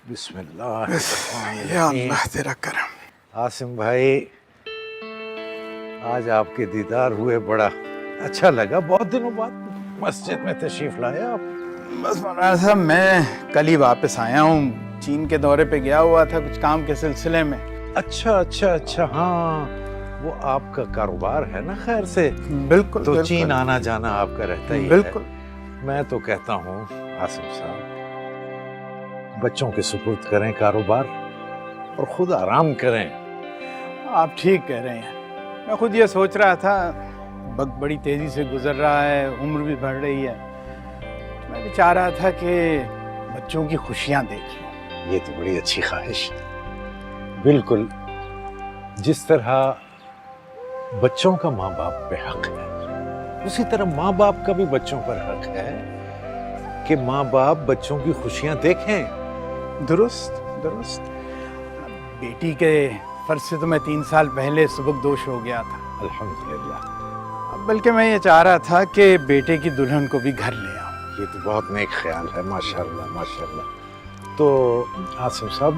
बिस्मिल्लाह। या अल्लाह तेरा करम। आसिम भाई, आज आपके दीदार हुए, बड़ा अच्छा लगा। बहुत दिनों बाद मस्जिद में तशरीफ लाए आप। बस मौलाना साहब, मैं कल ही वापस आया हूँ। चीन के दौरे पे गया हुआ था कुछ काम के सिलसिले में। अच्छा, हाँ, वो आपका कारोबार है ना? खैर से बिल्कुल। तो बिल्कुल, चीन आना जाना आपका रहता ही बिल्कुल। है। मैं तो कहता हूँ आसिम साहब, बच्चों के सुपुर्द करें कारोबार और खुद आराम करें। आप ठीक कह रहे हैं। मैं खुद ये सोच रहा था, वक्त बड़ी तेजी से गुजर रहा है, उम्र भी बढ़ रही है। मैं भी चाह रहा था कि बच्चों की खुशियाँ देख लूं। ये तो बड़ी अच्छी ख्वाहिश है। बिल्कुल, जिस तरह बच्चों का माँ बाप पे हक है, उसी तरह माँ बाप का भी बच्चों पर हक है कि माँ बाप बच्चों की खुशियां देखें। दुरुस्त दुरुस्त। बेटी के फर्ज से तो मैं 3 साल पहले सुबकदोश हो गया था। अल्हम्दुलिल्लाह। बल्कि मैं ये चाह रहा था कि बेटे की दुल्हन को भी घर ले आऊं। ये तो बहुत नेक ख्याल है। माशाल्लाह माशाल्लाह। तो आसिम साहब,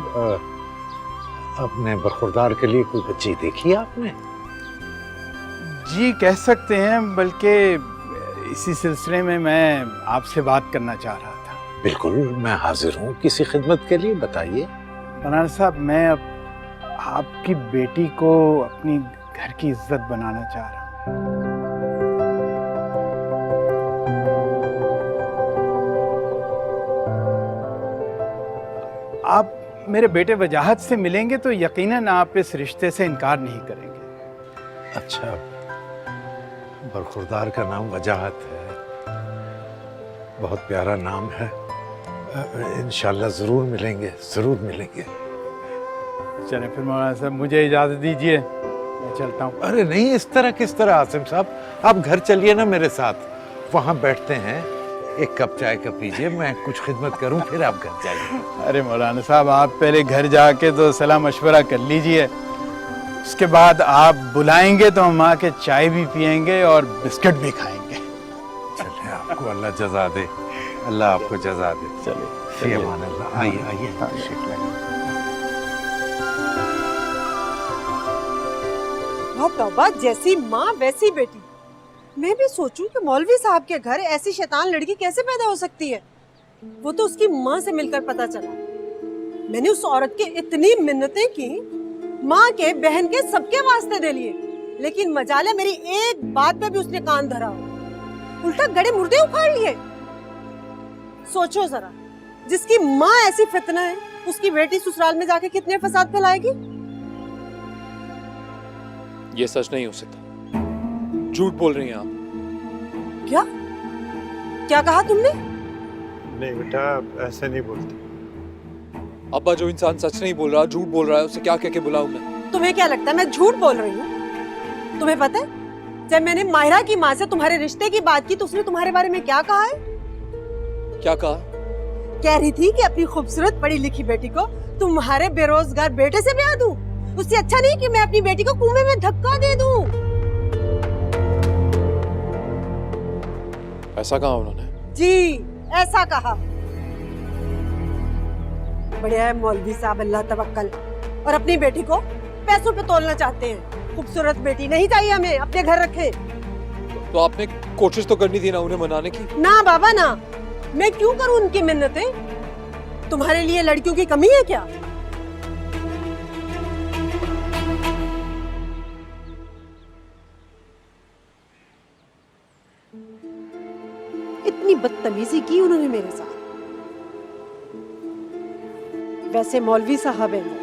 अपने बरखुरदार के लिए कोई बच्ची देखी आपने? जी कह सकते हैं, बल्कि इसी सिलसिले में मैं आपसे बात करना चाह रहा था। बिल्कुल, मैं हाजिर हूँ किसी खिदमत के लिए, बताइए। मौलाना साहब, मैं अब आपकी बेटी को अपनी घर की इज्जत बनाना चाह रहा हूँ। आप मेरे बेटे वजाहत से मिलेंगे तो यकीनन आप इस रिश्ते से इनकार नहीं करेंगे। अच्छा, बरखुरदार का नाम वजाहत है, बहुत प्यारा नाम है। इंशाल्लाह जरूर मिलेंगे, जरूर मिलेंगे। चलें फिर मौलाना साहब, मुझे इजाजत दीजिए, मैं चलता हूँ। अरे नहीं, इस तरह किस तरह आसिम साहब, आप घर चलिए ना मेरे साथ, वहां बैठते हैं, एक कप चाय का पीजिए, मैं कुछ खिदमत करूं, फिर आप घर जाइए। अरे मौलाना साहब, आप पहले घर जाके तो सलाह मशवरा कर लीजिए, उसके बाद आप बुलाएंगे तो हम आके चाय भी पियेंगे और बिस्किट भी खाएंगे। चलिए, आपको अल्लाह जज़ा दे, अल्लाह आपको जज़ा दे। चलिए फी अमान अल्लाह। आइए आइए, तशरीफ लाइए। बहुत तौबा, जैसी माँ वैसी बेटी। मैं भी सोचूं कि मौलवी साहब के घर ऐसी शैतान लड़की कैसे पैदा हो सकती है। वो तो उसकी माँ से मिलकर पता चला। मैंने उस औरत की इतनी मिन्नतें की, माँ के, बहन के, सबके वास्ते दे लिए, लेकिन मजाले मेरी एक बात पे भी उसने कान धरा, उल्टा गड़े मुर्दे उखाड़ लिए। सोचो जरा, जिसकी माँ ऐसी फितना है, उसकी बेटी ससुराल में जाके कितने फसाद फैलाएगी। ये सच नहीं हो सकता, झूठ बोल रही हैं आप। क्या क्या कहा तुमने? नहीं बेटा, ऐसे नहीं बोलते। अब्बा, जो इंसान सच नहीं बोल रहा, झूठ बोल रहा है, उसे क्या कह के बुलाऊं मैं? तुम्हें क्या लगता है मैं झूठ बोल रही हूँ? तुम्हें पता है, जब मैंने माहिरा की माँ से तुम्हारे रिश्ते की बात की तो उसने तुम्हारे बारे में क्या कहा है? क्या कहा? कह रही थी कि अपनी खूबसूरत पढ़ी लिखी बेटी को तुम्हारे बेरोजगार बेटे से ब्याह दूं। उससे अच्छा नहीं कि मैं अपनी बेटी को कुएं में धक्का दे दूं। ऐसा कहा उन्होंने? जी, ऐसा कहा। बढ़िया है मौलवी साहब, अल्लाह तवक्कल, और अपनी बेटी को पैसों पे तोलना चाहते हैं। खूबसूरत बेटी नहीं चाहिए हमें, अपने घर रखे। तो आपने कोशिश तो करनी थी ना उन्हें मनाने की। ना बाबा ना, मैं क्यों करूं उनकी मिन्नतें? तुम्हारे लिए लड़कियों की कमी है क्या? इतनी बदतमीजी की उन्होंने मेरे साथ। वैसे मौलवी साहब हैं वो।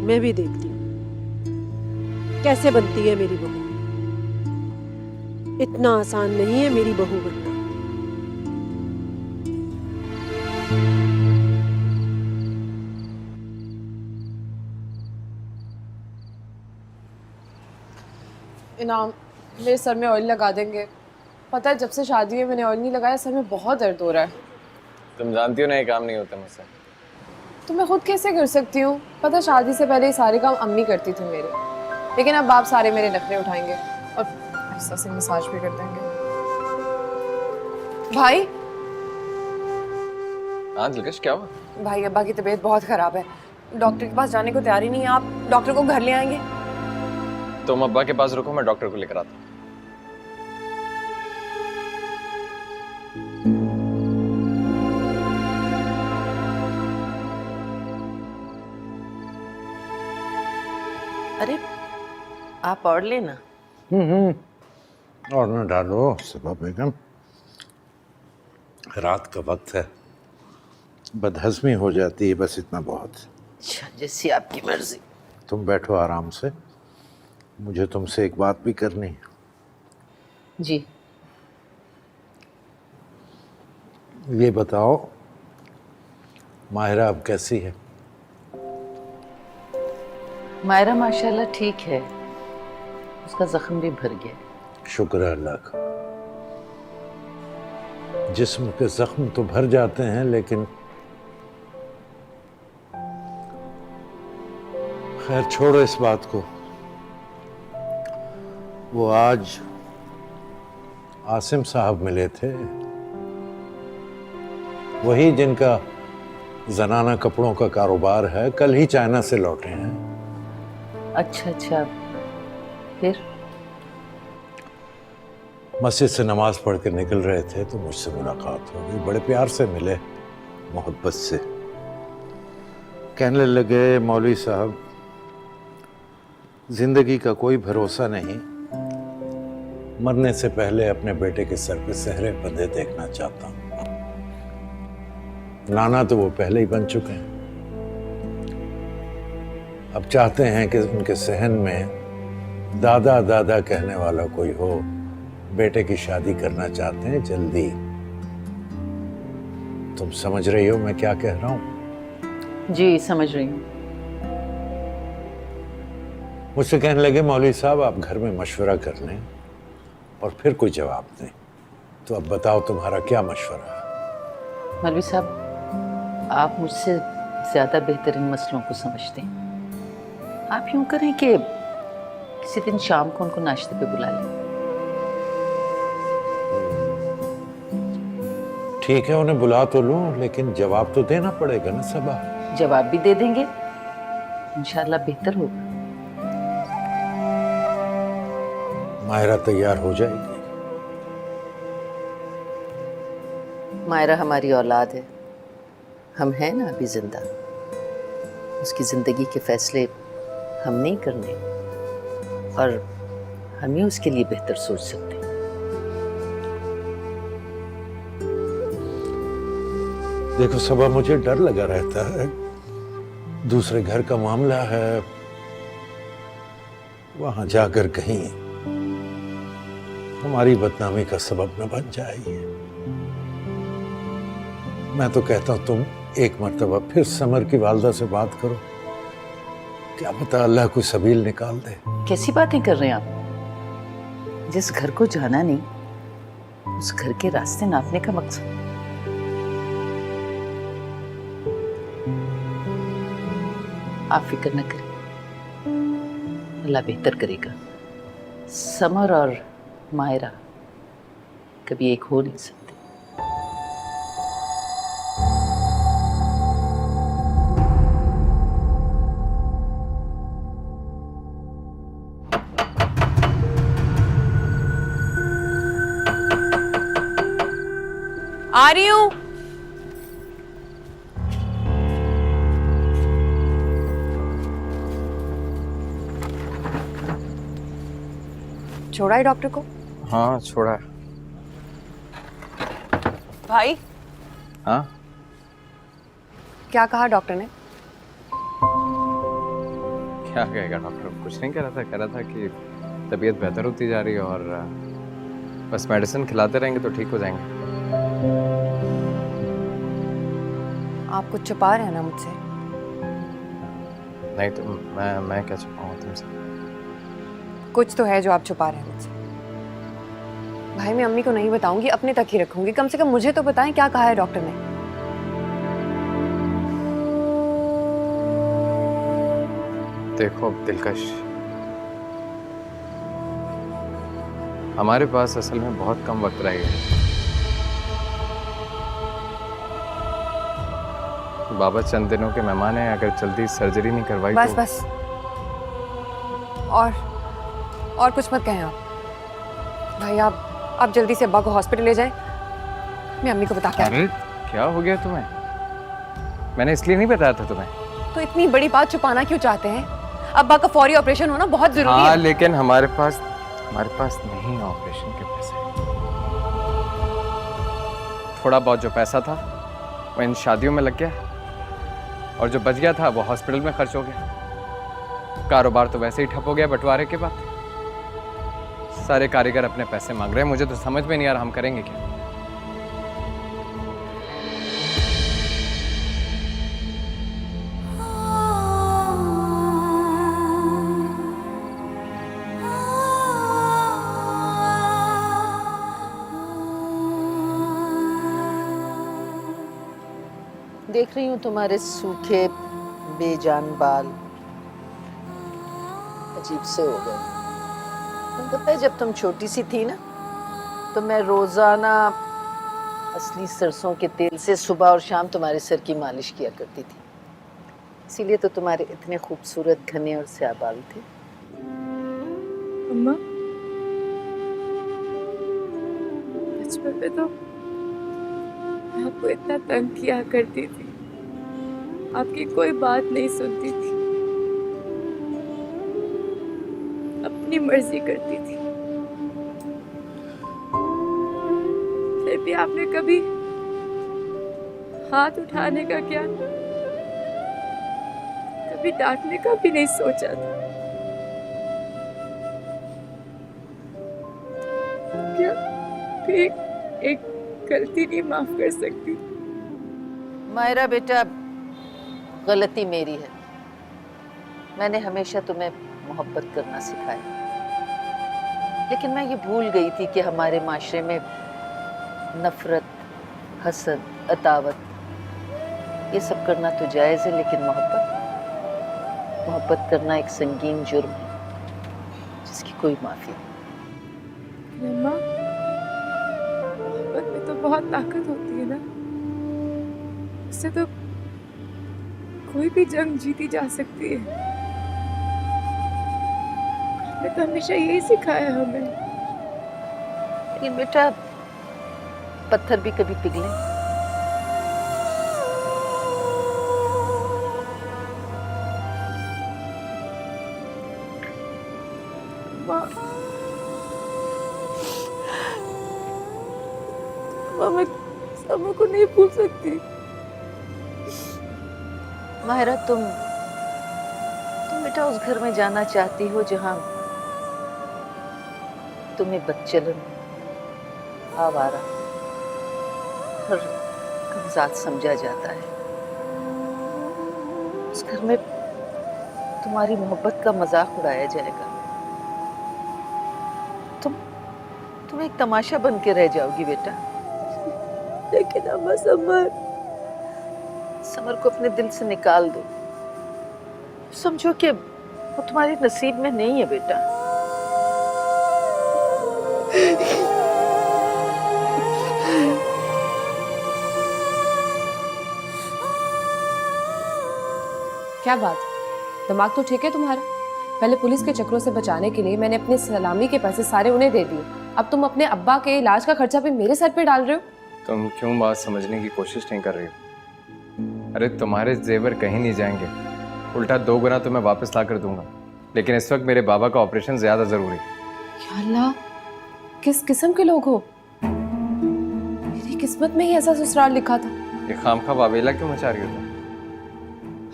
मैं भी देखती हूँ कैसे बनती है मेरी बहू। इतना आसान नहीं है मेरी बहू बनना। इनाम, मेरे सर में ऑयल लगा देंगे? पता है जब से शादी हुई मैंने ऑयल नहीं लगाया, सर में बहुत दर्द हो रहा है। तुम जानती हो ना ये काम नहीं होता मुझसे। तो मैं खुद कैसे कर सकती हूँ? पता शादी से पहले ये सारे काम अम्मी करती थी मेरे, लेकिन अब बाप सारे मेरे नखरे उठाएंगे और ऐसा से मसाज भी कर देंगे। भाई हाँ दिलकश, क्या हुआ? भाई अब्बा की तबीयत बहुत खराब है, डॉक्टर के पास जाने को तैयार ही नहीं है। आप डॉक्टर को घर ले आएंगे? तुम अब्बा के पास रुको, मैं डॉक्टर को लेकर आता हूँ। अरे आप और लेना। और ना डालो सबा बेगम, रात का वक्त है, बदहजमी हो जाती है, बस इतना बहुत। अच्छा, जैसी आपकी मर्जी। तुम बैठो आराम से, मुझे तुमसे एक बात भी करनी है। जी। ये बताओ माहिरा अब कैसी है? मायरा माशाल्लाह ठीक है, उसका जख्म भी भर गया। शुक्र है अल्लाह का। जिस्म के जख्म तो भर जाते हैं, लेकिन खैर छोड़ो इस बात को। वो आज आसिम साहब मिले थे, वही जिनका जनाना कपड़ों का कारोबार है, कल ही चाइना से लौटे हैं। अच्छा अच्छा, फिर? मस्जिद से नमाज पढ़ के निकल रहे थे तो मुझसे मुलाकात हो गई। बड़े प्यार से मिले, मोहब्बत से। कहने लगे, मौलवी साहब, जिंदगी का कोई भरोसा नहीं, मरने से पहले अपने बेटे के सर पे सेहरे बंधे देखना चाहता हूं। नाना तो वो पहले ही बन चुके हैं, अब चाहते हैं कि उनके सहन में दादा दादा कहने वाला कोई हो। बेटे की शादी करना चाहते हैं जल्दी। तुम समझ रही हो मैं क्या कह रहा हूं? जी समझ रही हूँ। मुझसे कहने लगे, मौलवी साहब आप घर में मशवरा कर लें और फिर कोई जवाब दें। तो अब बताओ तुम्हारा क्या मशवरा है? मौलवी साहब, आप मुझसे ज्यादा बेहतरीन मसलों को समझते हैं। आप यूं करें कि किसी दिन शाम को उनको नाश्ते पे बुला लें। ठीक है, उन्हें बुला तो लूं, लेकिन जवाब तो देना पड़ेगा ना सबा। जवाब भी दे देंगे, इंशाल्लाह बेहतर होगा। माहिरा तैयार हो जाएगी। मायरा हमारी औलाद है, हम हैं ना अभी जिंदा। उसकी जिंदगी के फैसले हम नहीं करने, और हम ही उसके लिए बेहतर सोच सकते हैं। देखो सबा, मुझे डर लगा रहता है, दूसरे घर का मामला है, वहां जाकर कहीं हमारी बदनामी का सबब न बन जाएगी। मैं तो कहता हूं तुम एक मर्तबा फिर समर की वालदा से बात करो, क्या पता अल्लाह कोई सबील निकाल दे। कैसी बातें कर रहे हैं आप? जिस घर को जाना नहीं, उस घर के रास्ते नापने का मकसद। आप फिक्र न करें, अल्लाह बेहतर करेगा। समर और मायरा कभी एक हो नहीं सकते। आ रही हूँ। छोड़ा है डॉक्टर को? हाँ छोड़ा है। भाई हाँ क्या कहा डॉक्टर ने? क्या कहेगा डॉक्टर? कुछ नहीं कह रहा था, कह रहा था कि तबीयत बेहतर होती जा रही है और बस मेडिसिन खिलाते रहेंगे तो ठीक हो जाएंगे। आप कुछ छुपा रहे हैं ना मुझसे? नहीं तो मैं क्या छुपाऊंगा तुमसे? कुछ तो है जो आप छुपा रहे हैं मुझसे। भाई मैं अम्मी को नहीं बताऊंगी, अपने तक ही रखूंगी। कम से कम मुझे तो बताएं क्या कहा है डॉक्टर ने। देखो दिलकश, हमारे पास असल में बहुत कम वक्त रह गया। बाबा चंद दिनों के मेहमान हैं, अगर जल्दी सर्जरी नहीं करवाई बस तो... बस, और कुछ मत कहें आप भाई। आप जल्दी से अब्बा को हॉस्पिटल ले जाएं, मैं अम्मी को बता के अरे क्या हो गया तुम्हें? मैंने इसलिए नहीं बताया था तुम्हें। तो इतनी बड़ी बात छुपाना क्यों चाहते हैं? अब्बा का फौरी ऑपरेशन होना बहुत जरूरी हाँ, है। लेकिन हमारे पास नहीं ऑपरेशन के पैसे। थोड़ा बहुत जो पैसा था वो इन शादियों में लग गया, और जो बच गया था वो हॉस्पिटल में खर्च हो गया। कारोबार तो वैसे ही ठप हो गया बंटवारे के बाद। सारे कारीगर अपने पैसे मांग रहे हैं, मुझे तो समझ में नहीं आ रहा हम करेंगे क्या। देख रही हूँ तुम्हारे सूखे बेजान बाल अजीब से हो गए। तुम पता है जब तुम छोटी सी थी ना, तो मैं रोजाना असली सरसों के तेल से सुबह और शाम तुम्हारे सर की मालिश किया करती थी। इसीलिए तो तुम्हारे इतने खूबसूरत घने और स्याह बाल थे। अम्मा, बचपन में तो मैं आपको इतना तंग किया करती थी, आपकी कोई बात नहीं सुनती थी, अपनी मर्जी करती थी। फिर भी आपने कभी हाथ उठाने का क्या, कभी डांटने का भी नहीं सोचा था। क्या एक गलती नहीं माफ कर सकती? मायरा बेटा, गलती मेरी है। मैंने हमेशा तुम्हें मोहब्बत करना सिखाया, लेकिन मैं ये भूल गई थी कि हमारे माशरे में नफरत, हसद, अतावत ये सब करना तो जायज़ है, लेकिन मोहब्बत करना एक संगीन जुर्म है जिसकी कोई माफी नहीं। अम्मा, मोहब्बत में तो बहुत ताकत होती है ना, उससे तो कोई भी जंग जीती जा सकती है। आपने तो हमेशा यही सिखाया हमें। लेकिन बेटा, पत्थर भी कभी पिघले। मैं समय को नहीं भूल सकती। माहिरा, तुम बेटा उस घर में जाना चाहती हो जहां तुम्हें बदचलन, आवारा और कमज़ाद समझा जाता है। उस घर में तुम्हारी मोहब्बत का मजाक उड़ाया जाएगा। तुम एक तमाशा बन के रह जाओगी बेटा। लेकिन अम्मा, समर को अपने दिल से निकाल दो। समझो कि वो तुम्हारे नसीब में नहीं है बेटा। क्या बात, दिमाग तो ठीक है तुम्हारा? पहले पुलिस के चक्रों से बचाने के लिए मैंने अपने सलामी के पैसे सारे उन्हें दे दिए, अब तुम अपने अब्बा के इलाज का खर्चा भी मेरे सर पे डाल रहे हो। तुम क्यों बात समझने की कोशिश नहीं कर रही हो? अरे तुम्हारे जेवर कहीं नहीं जाएंगे, उल्टा 2 गुना तुम्हें वापस ला कर दूंगा। लेकिन इस वक्त मेरे बाबा का ऑपरेशन ज्यादा जरूरी है। या अल्लाह, किस किस्म के लोग हो? मेरी किस्मत में ही ऐसा ससुराल लिखा था। ये खामखा वावेला क्यों मचा रही हो तुम?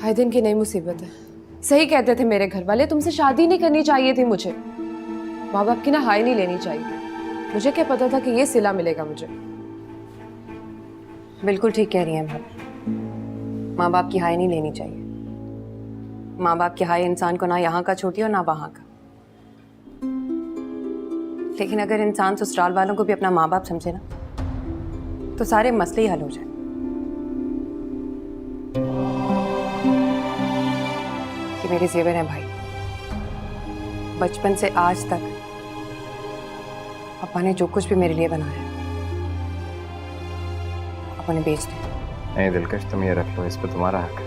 हाय दिन की नई मुसीबत है। सही कहते थे मेरे घर वाले, तुमसे शादी नहीं करनी चाहिए थी मुझे। माँ बाप की ना हाय नहीं लेनी चाहिए। मुझे क्या पता था कि ये सिला मिलेगा मुझे। बिल्कुल ठीक कह रही हैं भाभी, माँ बाप की हाय नहीं लेनी चाहिए। माँ बाप की हाय इंसान को ना यहाँ का छोड़ती और ना वहाँ का। लेकिन अगर इंसान ससुराल वालों को भी अपना माँ बाप समझे ना, तो सारे मसले ही हल हो जाए। ये मेरे जेवर हैं भाई, बचपन से आज तक पापा ने जो कुछ भी मेरे लिए बनाया है आप उन्हें बेच दें। नहीं दिलकश, तुम ये रख लो, इस पे तुम्हारा हक है।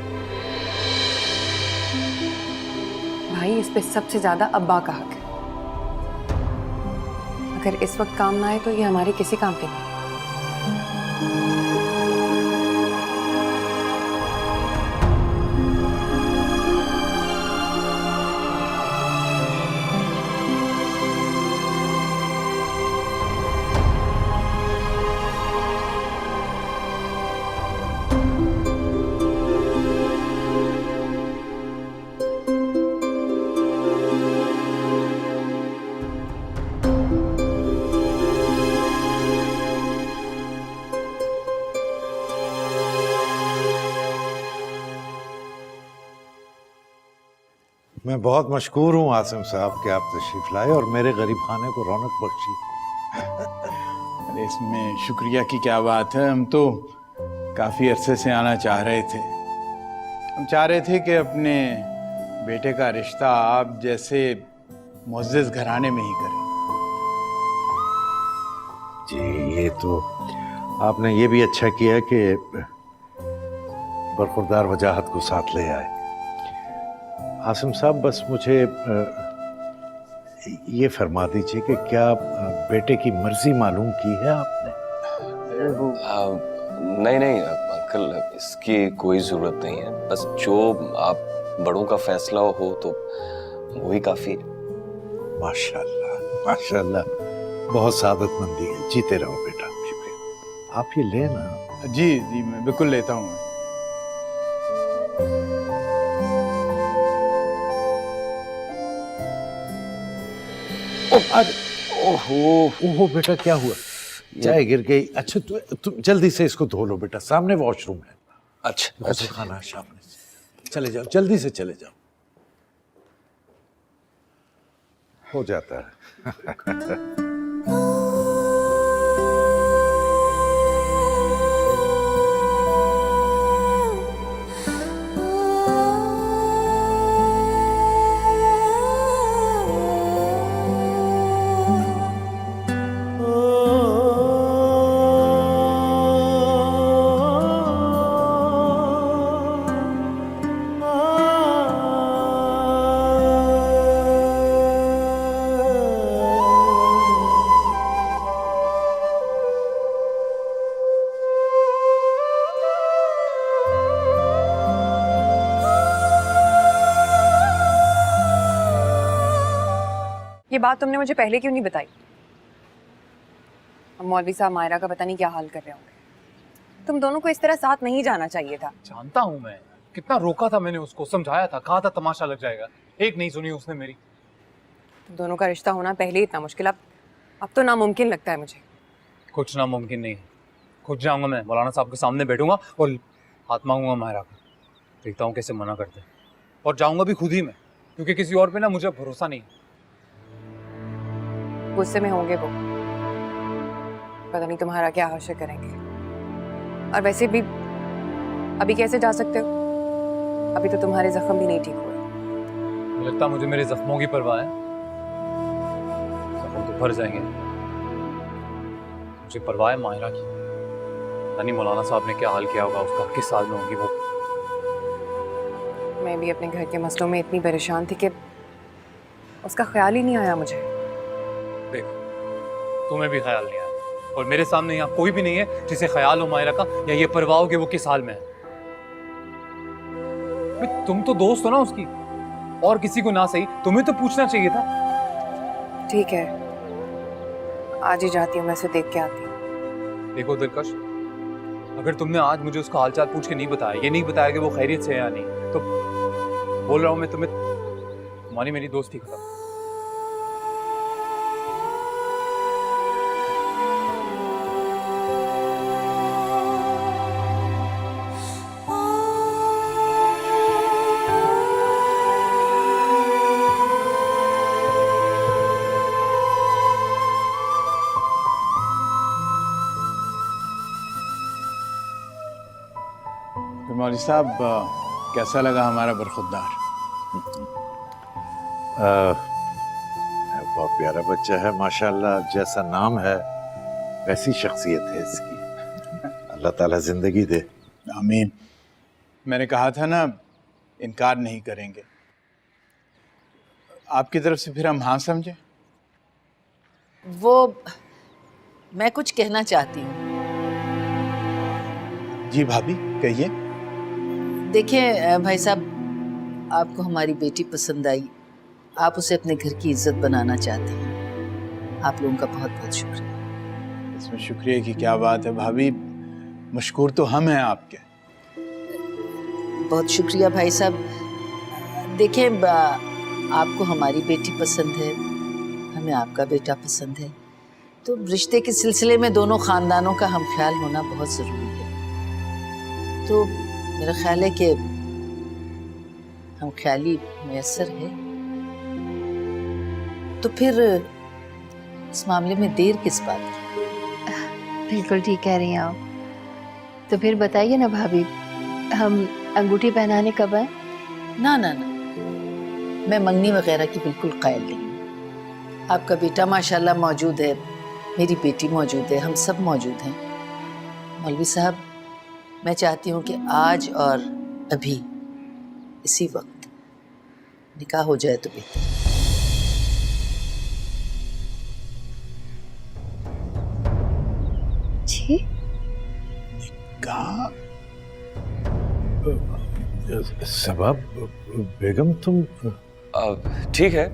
भाई इस पे सबसे ज्यादा अब्बा का हक है। अगर इस वक्त काम ना आए तो ये हमारे किसी काम के नहीं। मैं बहुत मशकूर हूँ आसिम साहब कि आप तशरीफ लाए और मेरे गरीब खाने को रौनक बख्शी। अरे इसमें शुक्रिया की क्या बात है, हम तो काफ़ी अरसे से आना चाह रहे थे। हम चाह रहे थे कि अपने बेटे का रिश्ता आप जैसे मुअज़्ज़ज़ घराने में ही करें। जी ये तो आपने ये भी अच्छा किया कि बरखुरदार वजाहत को साथ ले आए। आसिम साहब बस मुझे ये फरमा दीजिए कि क्या बेटे की मर्जी मालूम की है आपने? नहीं नहीं अंकल, इसकी कोई ज़रूरत नहीं है। बस जो आप बड़ों का फैसला हो तो वही काफ़ी है। माशाल्लाह माशाल्लाह, बहुत सादतमंदी है। जीते रहो बेटा। शुक्रिया। आप ये लेना। जी जी मैं बिल्कुल लेता हूँ। ओहो बेटा क्या हुआ? चाय गिर गई। अच्छा तुम जल्दी से इसको धो लो बेटा, सामने वॉशरूम है। अच्छा खाना है सामने से। चले जाओ, जल्दी से चले जाओ। हो जाता है। ये बात तुमने मुझे पहले क्यों नहीं बताई? अब मौलवी साहब मायरा का पता नहीं क्या हाल कर रहे होंगे। तुम दोनों को इस तरह साथ नहीं जाना चाहिए था। जानता हूँ मैं, कितना रोका था मैंने उसको, समझाया था, कहा था तमाशा लग जाएगा, एक नहीं सुनी उसने मेरी। तुम दोनों का रिश्ता होना पहले ही इतना मुश्किल, अब तो नामुमकिन लगता है मुझे। कुछ नामुमकिन नहीं है। खुद जाऊंगा मैं, मौलाना साहब के सामने बैठूंगा और हाथ मांगूंगा मायरा का। देखता हूँ कैसे मना करते हैं, और जाऊंगा भी खुद ही मैं, क्योंकि किसी और पे ना मुझे भरोसा नहीं। गुस्से में होंगे वो, पता नहीं तुम्हारा क्या हाशिर करेंगे। और वैसे भी अभी कैसे जा सकते हो? अभी तो तुम्हारे जख्म भी नहीं ठीक हुए। लगता मुझे मेरे जख्मों की परवाह है। जख्म तो भर जाएंगे, मुझे परवाह है मायरा की। पता नहीं मौलाना साहब ने क्या हाल किया होगा उसका, किस साल में होगी वो। मैं भी अपने घर के मसलों में इतनी परेशान थी कि उसका ख्याल ही नहीं आया मुझे। देखो, तुम्हें भी ख्याल नहीं आया, और मेरे सामने यहाँ कोई भी नहीं है जिसे ख्याल हो मायरा का, या ये परवाह हो कि वो किस हाल में है। तुम तो दोस्त हो ना उसकी, और किसी को ना सही तुम्हें तो पूछना चाहिए था। ठीक है, आज ही जाती हूँ, मैं उसे देख के आती हूँ। देखो दिलकश, अगर तुमने आज मुझे उसका हालचाल पूछ के नहीं बताया, ये नहीं बताया कि वो खैरियत से है या नहीं, तो बोल रहा हूँ मैं तुम्हें, तुम्हारी मेरी दोस्ती खत्म। मौलवी साहब कैसा लगा हमारा बरखुरदार? बहुत प्यारा बच्चा है माशाल्लाह, जैसा नाम है वैसी शख्सियत है इसकी। अल्लाह ताला जिंदगी दे। आमीन। मैंने कहा था ना, इनकार नहीं करेंगे। आपकी तरफ से फिर हम हाँ समझे। वो मैं कुछ कहना चाहती हूँ। जी भाभी कहिए। देखिए भाई साहब, आपको हमारी बेटी पसंद आई, आप उसे अपने घर की इज्जत बनाना चाहते हैं। आप लोगों का बहुत बहुत शुक्रिया। इसमें शुक्रिया की क्या बात है भाभी, मशकूर तो हम हैं आपके। बहुत शुक्रिया भाई साहब। देखिए आपको हमारी बेटी पसंद है, हमें आपका बेटा पसंद है, तो रिश्ते के सिलसिले में दोनों खानदानों का हम ख्याल होना बहुत ज़रूरी है। तो मेरा ख्याल है कि हम ख्याली मैसर है, तो फिर इस मामले में देर किस बात की? बिल्कुल ठीक कह रही हैं आप। तो फिर बताइए ना भाभी, हम अंगूठी पहनाने कब आए? ना ना ना, मैं मंगनी वगैरह की बिल्कुल कायल नहीं हूँ। आपका बेटा माशाल्लाह मौजूद है, मेरी बेटी मौजूद है, हम सब मौजूद हैं। मौलवी साहब, मैं चाहती हूँ कि आज और अभी इसी वक्त निकाह हो जाए तो बेहतर। जी कहा सबा बेगम तुम ठीक है,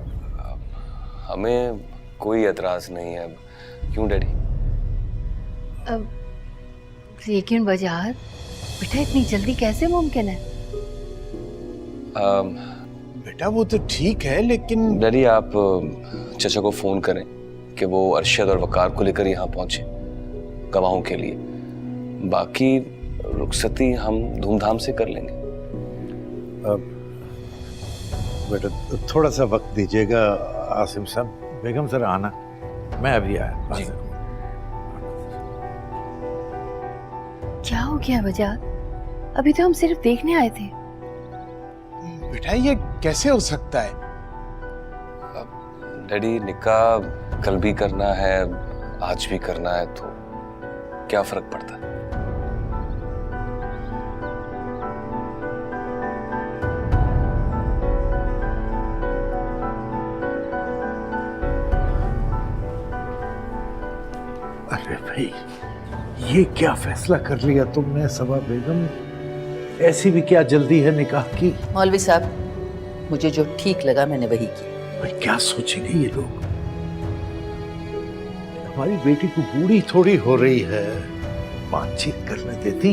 हमें कोई एतराज नहीं है। क्यों डैडी? अब लेकिन बाजार बेटा इतनी जल्दी कैसे मुमकिन है? बेटा वो तो ठीक है, लेकिन डैडी आप चचा को फोन करें कि वो अरशद और वकार को लेकर यहाँ पहुंचे गवाहों के लिए। बाकी रुखसती हम धूमधाम से कर लेंगे। बेटा थोड़ा सा वक्त दीजिएगा आसिम साहब। बेगम जरा आना, मैं अभी आया। क्या हो गया बाजार? अभी तो हम सिर्फ देखने आए थे। बेटा ये कैसे हो सकता है? डैडी निकाह कल भी करना है, आज भी करना है, तो क्या फर्क पड़ता है? अरे भाई, ये क्या फैसला कर लिया तुमने सबा बेगम? ऐसी भी क्या जल्दी है निकाह की? मौलवी साहब, मुझे जो ठीक लगा मैंने वही किया। भाई क्या सोचेंगे ये लोग? हमारी बेटी को बूढ़ी थोड़ी हो रही है, बातचीत करने देती।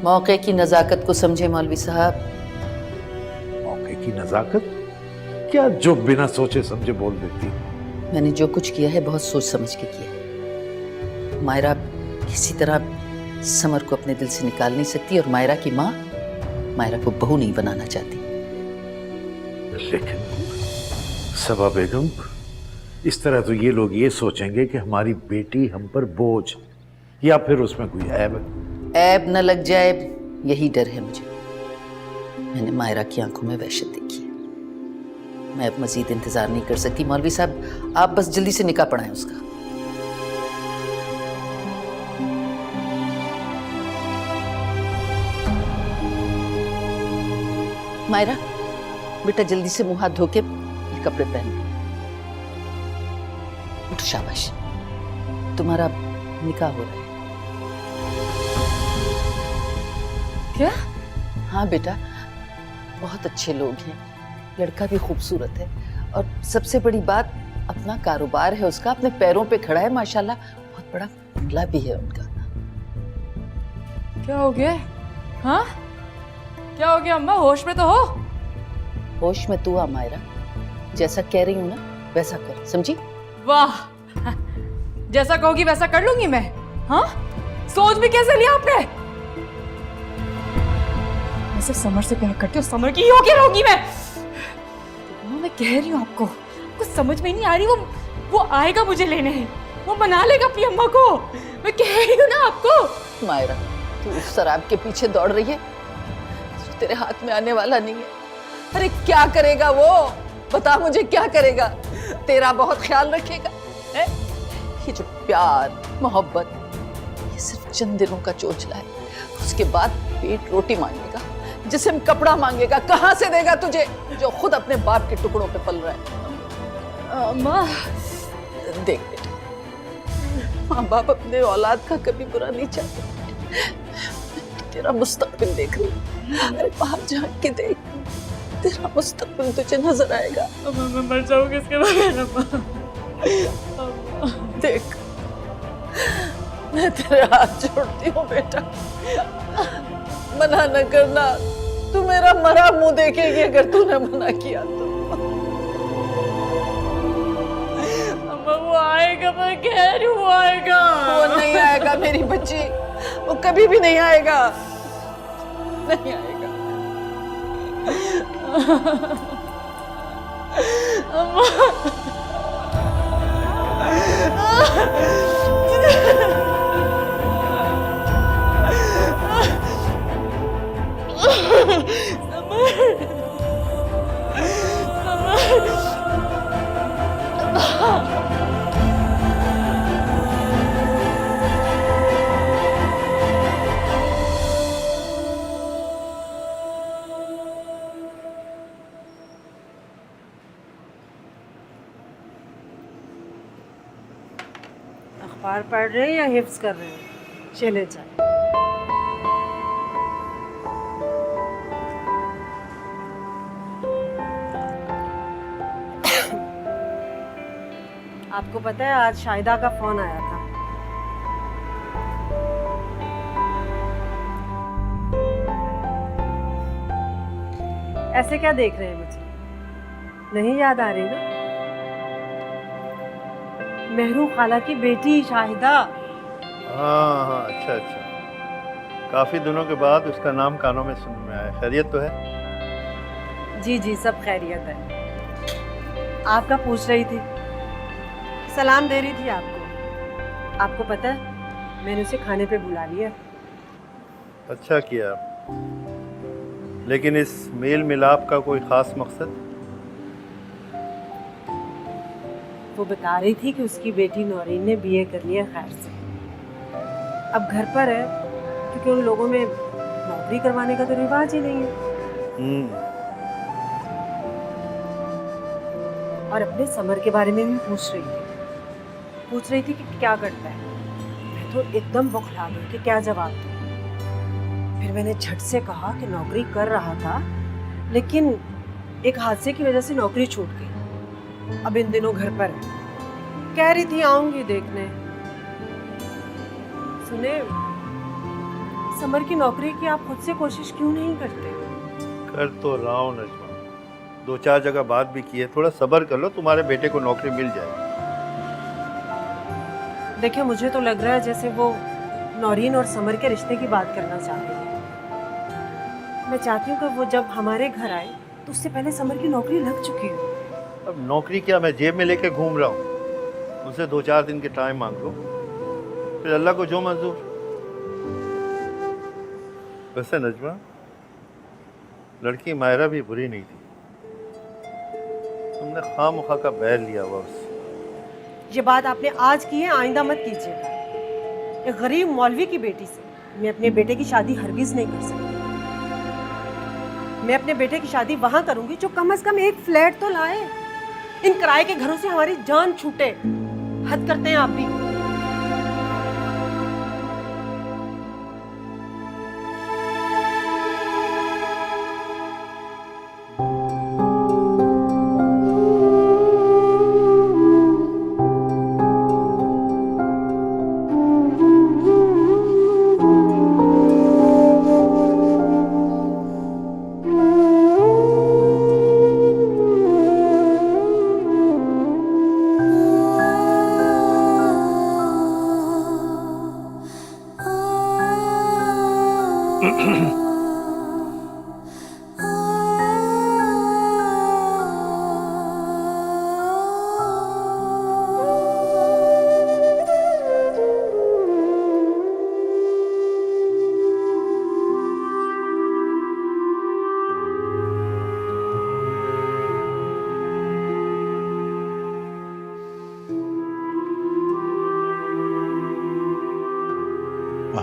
मौके की नजाकत को समझे मौलवी साहब। मौके की नजाकत क्या, जो बिना सोचे समझे बोल देती? मैंने जो कुछ किया है बहुत सोच समझ के किया। मायरा किसी तरह समर को अपने दिल से निकाल नहीं सकती, और मायरा की माँ मायरा को बहू नहीं बनाना चाहती। लेकिन सबा बेगम, इस तरह तो ये लोग ये सोचेंगे कि हमारी बेटी हम पर बोझ, या फिर उसमें कोई ऐब है। ऐब न लग जाए यही डर है मुझे। मैंने मायरा की आंखों में वहशत देखी है। मैं अब मजीद इंतजार नहीं कर सकती। मौलवी साहब, आप बस जल्दी से निकाह पढ़ाएं उसका। मायरा बेटा, जल्दी से मुंह हाथ धो के ये कपड़े पहन ले। उठो, शाबाश, तुम्हारा निकाह हो रहा है। क्या? हाँ बेटा, बहुत अच्छे लोग हैं, लड़का भी खूबसूरत है, और सबसे बड़ी बात अपना कारोबार है उसका, अपने पैरों पे खड़ा है माशाल्लाह। बहुत बड़ा बंगला भी है उनका। क्या हो गया? हाँ, क्या हो गया अम्मा? होश में तो हो? होश में तू आ मायरा, जैसा कह रही हूँ ना वैसा कर, समझी? वाह, जैसा कहोगी वैसा कर लूंगी मैं। हाँ, सोच भी कैसे लिया आपने? मैं सिर्फ समर से प्यार करती हूँ, समर की होके रहूंगी मैं। मैं कह रही हूँ आपको, कुछ समझ में नहीं आ रही। वो आएगा मुझे लेने, वो मना लेगा अपनी अम्मा को। मैं कह रही हूँ ना आपको। मायरा, तू उस शराब के पीछे दौड़ रही है, तेरे हाथ में आने वाला नहीं है। अरे क्या करेगा वो? बता मुझे, क्या करेगा? तेरा बहुत ख्याल रखेगा है? ये जो प्यार मोहब्बत ये सिर्फ चंद दिनों का चोचला है, उसके बाद पेट रोटी मांगेगा, जिस्म कपड़ा मांगेगा। कहाँ से देगा तुझे जो खुद अपने बाप के टुकड़ों पे पल रहा है? माँ देख बेटा, माँ बाप अपने औलाद का कभी बुरा नहीं चाहते। तेरा मुस्तकबिल देख रही हूँ, अरे बाहर झांक के देख, तेरा मुस्तकबिल तुझे नजर आएगा। मैं मर जाऊंगी इसके बगैर अम्मा। देख, मैं तेरे हाथ जोड़ती हूँ बेटा, मना न करना। तू मेरा मरा मुंह देखेगी अगर तूने मना किया तो। अम्मा वो आएगा, मैं कह रही हूँ वो आएगा। वो नहीं आएगा मेरी बच्ची, वो कभी भी नहीं आएगा, नहीं आएगा। अम्मा अखबार पढ़ रहे हैं या हिफ्ज कर रहे हैं? चले जाए। आपको पता है आज शाहिदा का फोन आया था। ऐसे क्या देख रहे हैं मुझे? नहीं याद आ रही ना? मेहरू खाला की बेटी शाहिदा। हाँ हाँ, अच्छा अच्छा, काफ़ी दिनों के बाद उसका नाम कानों में सुनने में आया। खैरियत तो है? जी जी, सब खैरियत है। आपका पूछ रही थी, सलाम दे रही थी आपको। आपको पता है मैंने उसे खाने पे बुला लिया। अच्छा किया, लेकिन इस मेल मिलाप का कोई ख़ास मकसद? वो बता रही थी कि उसकी बेटी नौरीन ने बीए कर लिया खैर से, अब घर पर है क्योंकि उन लोगों में नौकरी करवाने का तो रिवाज ही नहीं है। और अपने समर के बारे में भी पूछ रही थी कि क्या करता है। मैं तो एकदम बौखला गई कि क्या जवाब दूं। फिर मैंने झट से कहा कि नौकरी कर रहा था, लेकिन एक हादसे की वजह से नौकरी छूट गई, अब इन दिनों घर पर है। कह रही थी आऊंगी देखने। सुने, समर की नौकरी की आप खुद से कोशिश क्यों नहीं करते? कर तो रहा हूँ नजमा, 2-4 जगह बात भी की है। थोड़ा सब्र कर लो, तुम्हारे बेटे को नौकरी मिल जाएगी। देखिए, मुझे तो लग रहा है जैसे वो नौरीन और समर के रिश्ते की बात करना चाह रही है। मैं चाहती हूँ कि वो जब हमारे घर आए तो उससे पहले समर की नौकरी लग चुकी हो। अब नौकरी क्या मैं जेब में लेके घूम रहा हूँ? उनसे 2-4 दिन के टाइम मांग लो, फिर अल्लाह को जो मंजूर। वैसे नजमा, लड़की मायरा भी बुरी नहीं थी, तुमने खामखा का बैर लिया हुआ उससे। ये बात आपने आज की है, आइंदा मत कीजिएगा। एक गरीब मौलवी की बेटी से मैं अपने बेटे की शादी हरगिज नहीं कर सकती। मैं अपने बेटे की शादी वहां करूंगी जो कम से कम एक फ्लैट तो लाए। इन किराए के घरों से हमारी जान छूटे। हद करते हैं आप भी।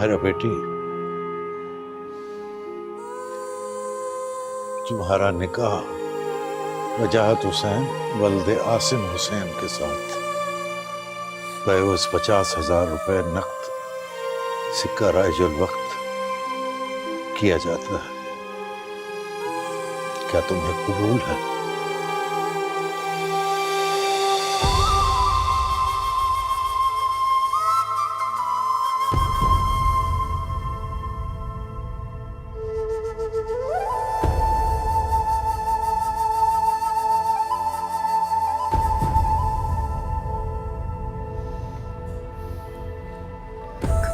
माहिरा बेटी, तुम्हारा निकाह वजाहत हुसैन वल्दे आसिम हुसैन के साथ बेवस 50,000 रुपए नकद सिक्का राइजुल वक्त किया जाता है। क्या तुम्हें कबूल है?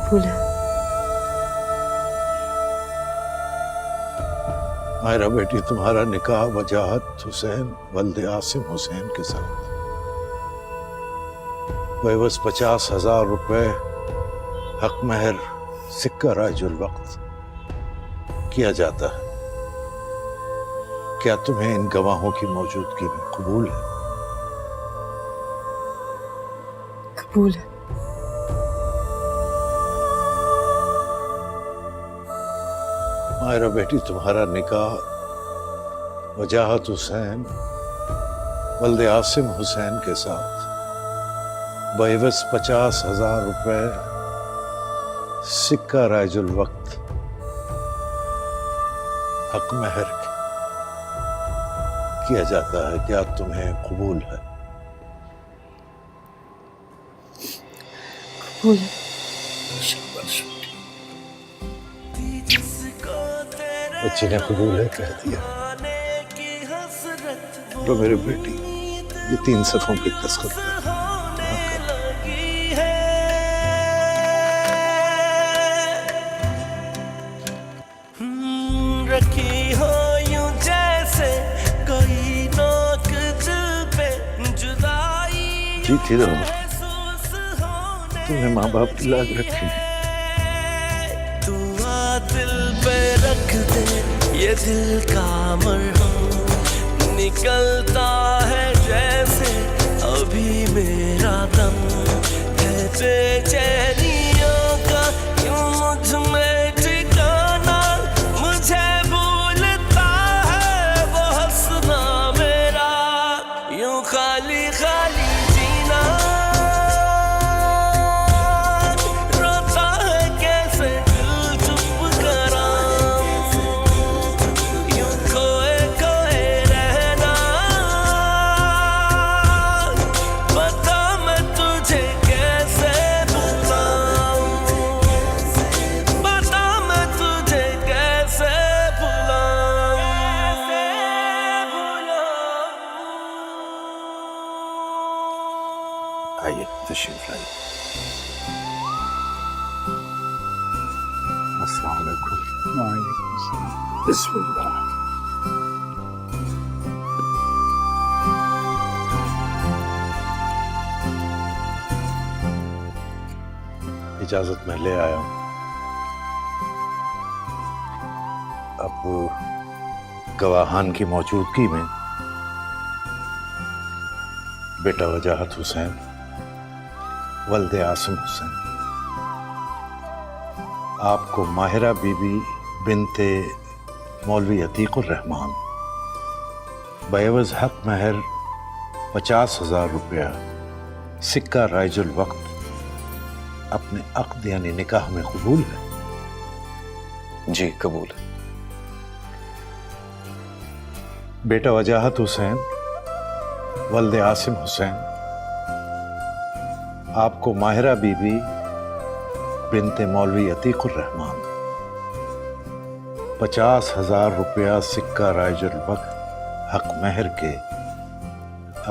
कबूल है। माहिरा बेटी, तुम्हारा निकाह वजाहत हुसैन वल्दे आसिम हुसैन के साथ बेवस 50,000 रुपए हक महर सिक्का राजुल वक्त किया जाता है। क्या तुम्हें इन गवाहों की मौजूदगी में कबूल है? कबूल है। माहिरा बेटी, तुम्हारा निकाह वजाहत हुसैन वल्दे आसिम हुसैन के साथ बेवस 50,000 रुपए सिक्का राजुल वक्त हक महर किया जाता है। क्या तुम्हें कबूल है? कबूल है। बच्चे ने कबूल है कह दिया। तो मेरी बेटी, ये 3 सफ़ों पे दस्तखत कर। रखी हो यूं जैसे कोई नोक दिल पे जुदाई जीती रहो, तुम्हें माँ बाप की लाज रखी। दुआ दिल पे रख दे, ये दिल का मरहम निकलता है जैसे अभी मेरा दम है। बेचैनियों का क्यों मुझ में ठिकाना, मुझे भूलता है वो हंसना मेरा, यूं खाली खाली जीना। रोता है कैसे दिल चुप करा, यूं खोए खोए रहना। बता मैं तुझे कैसे भुलाऊं, बता मैं तुझे कैसे भुलाऊं। आइए तशरीफ लाइए। अस्सलाम वालेकुम। बिस्मिल्लाह। इजाजत मैं ले आया हूं। अब गवाहान की मौजूदगी में बेटा वजाहत हुसैन वल्दे आसिम हुसैन आपको माहिरा बीबी बिनते मौलवी अतीकुर रहमान बेवज हक महर 50,000 रुपया सिक्का राइजुल वक्त अपने अक्द यानी निकाह में कबूल है? जी कबूल। बेटा वजाहत हुसैन वल्दे आसिम हुसैन आपको माहिरा बीबी बिनते मौलवी अतीकुर रहमान 50,000 रुपया सिक्का राइजुल वक्त हक महर के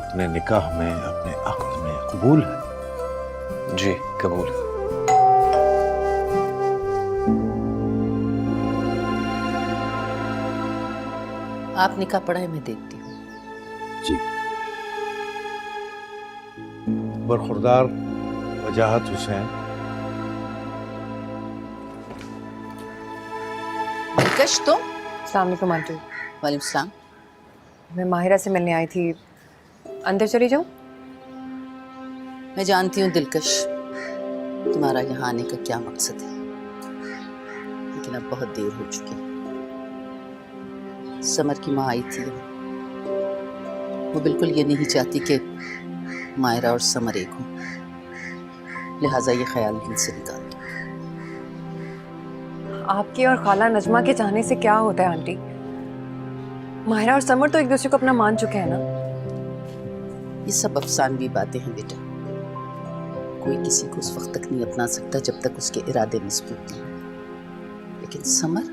अपने निकाह में अपने अक्द में कबूल है? जी कबूल। आप निकाह पढ़ाई में देखती हूँ। जी। बरखुरदार वजाहत हुसैन। दिलकश तो? अस्सलाम वालेकुम आंटी। वालेकुम सलाम। मैं माहिरा से मिलने आई थी, अंदर चली जाऊँ? मैं जानती हूँ दिलकश, तुम्हारा यहाँ आने का क्या मकसद है। लेकिन अब बहुत देर हो चुकी। समर की माँ आई थी, वो बिल्कुल ये नहीं चाहती कि मायरा और समर एक हों, लिहाजा ये ख्याल दिल से निकाल दो। आपके और खाला नजमा के चाहने से क्या होता है आंटी? माहिरा और समर तो एक दूसरे को अपना मान चुके हैं ना। ये सब अफसानवी बातें हैं बेटा, कोई किसी को उस वक्त तक नहीं अपना सकता जब तक उसके इरादे मजबूत नहीं। लेकिन समर,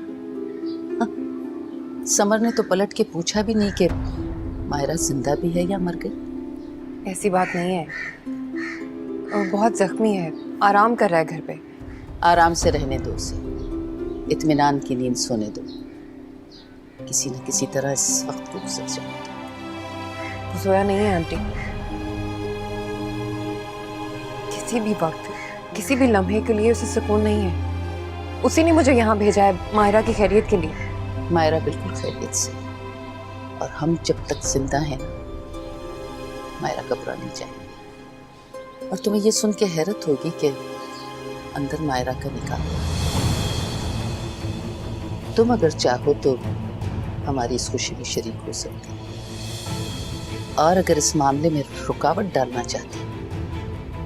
हाँ, समर ने तो पलट के पूछा भी नहीं कि मायरा जिंदा भी है या मर गई। ऐसी बात नहीं है, और बहुत जख्मी है, आराम कर रहा है घर पे। आराम से रहने दो उसे, इत्मीनान की नींद सोने दो, किसी न किसी तरह इस वक्त को गुजर जाने दो। वो सोया नहीं है आंटी, किसी भी वक्त किसी भी लम्हे के लिए उसे सुकून नहीं है। उसी ने मुझे यहाँ भेजा है मायरा की खैरियत के लिए। मायरा बिल्कुल खैरियत से, और हम जब तक जिंदा हैं ना, मायरा घबरा नहीं जाएगी। और तुम्हें ये सुन के हैरत होगी कि अंदर मायरा का निकाह। तुम अगर चाहो तो हमारी इस खुशी में शरीक हो सकती, और अगर इस मामले में रुकावट डालना चाहती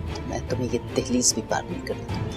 तो मैं तुम्हें ये दहलीज भी पार नहीं करने दूंगी।